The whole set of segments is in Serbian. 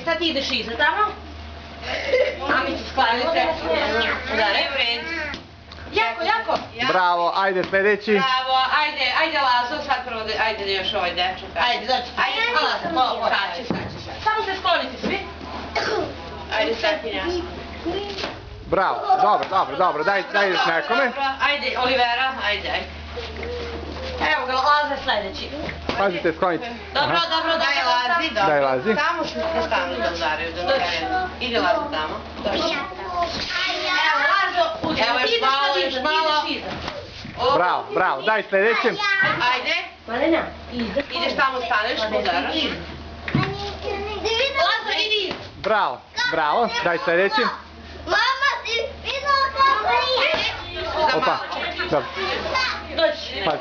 sad ti ideš iza tamo. Mamicu sklanjate. Udare. Jako. Bravo, ajde sljedeći. Bravo, ajde Lazo, sad prvo, ajde još ovaj dečak. Ajde, dođi. Ajde, sad će. Samo se sklonite svi. Ajde, sad ti ja. Bravo, dobro, daj još nekome. Ajde, Olivera, ajde. Evo ga, Lazo je sljedeći. Pazite, sklonite. Dobro, Daj Lazi. Tamo što ste stavili da udaraju, da udaraju. Ide Lazo tamo. Evo, Lazo, uđe. Evo, još malo. Bravo, daj sljedećem. Ajde. Malena, ideš tamo, staneš, udaraš. Lazo, idi. Bravo, daj sljedećem. Mama, ti videla kako je? Opa, dobro. Dođi. Pazi.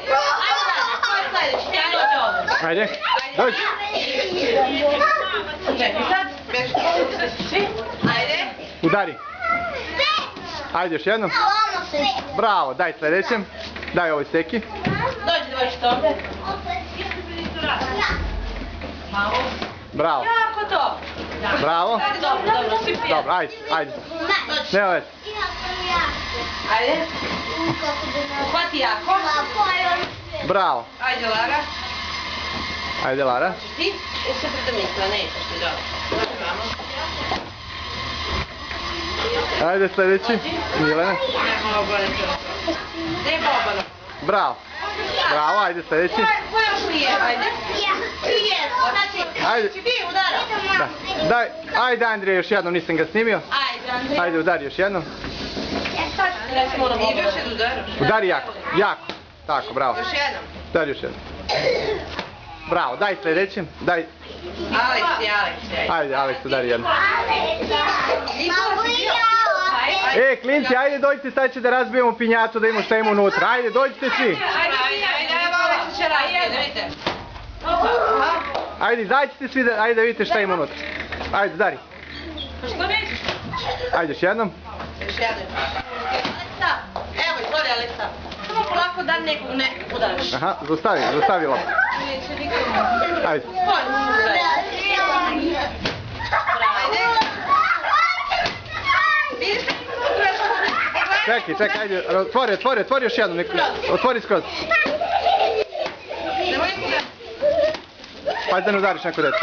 Ajde, dođi ovdje. Ajde, dođi. Čekaj sad. Svi. Ajde. Udari. Ajde još jednom. Bravo, daj sljedećem. Daj ovoj steki. Dođi ovdje. Bravo. Jako to. Bravo. Dobro, svi prijatelji. Dobro, ajde. Ne ovaj. Ajde. Hvati jako. Bravo. Ajde, Lara. Ti? Ti se predomislila, nećeš ti dobro. Ajde sljedeći. Milena. Ne Bobana. Bravo, ajde sljedeći. Ko još nije? Ajde. Ti je. Ajde. Ti udara. Ajde Andrija, još jednom, nisam ga snimio. Ajde, Andrija. Ajde, udari još jednom. Ideš da udaraš. Udari jako. Tako, bravo. Još jednom. Udari još jednom. Bravo, daj sljedećem. Daj. Aleksi. Ajde, Aleks, udari jednom. Klinci, ajde dođite, sad će da razbijemo pinjatu da imamo šta ima unutra. Ajde, dođite svi. Evo Aleks će razbije, vidite. Ajde, izađite svi, ajde da vidite šta ima unutra. Ajde, udari. Što nećeš? Ajde, još jednom. Aleksa, evo, izvoli Aleksa. Samo polako da nekog ne udariš. Aha, zaustavi loptu. Ajde. Čekaj, ajde, otvori još jednom, otvori skroz. Pazi da ne udariš neko dete.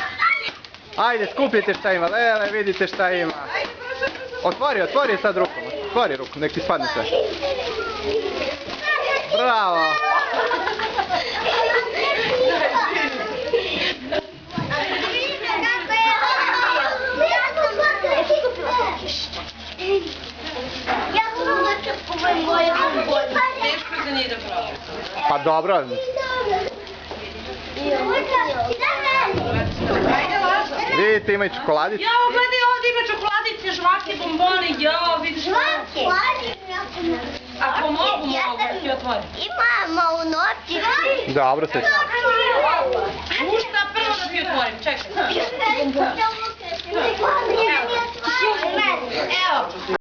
Ajde, skupite šta ima, vidite šta ima. Otvori sad rukom, otvori rukom, nek ti spadne sve. Bravo! Pa dobro. Vidite, ima i čokoladice. Jao, gledaj ovdje ima čokoladice, žvake, bomboni, jao, vidiš Žvake? Ako mogu ti otvori. Imamo u noći. Dobro, sve. Ušta prvo da ti otvorim, čekaj. Evo.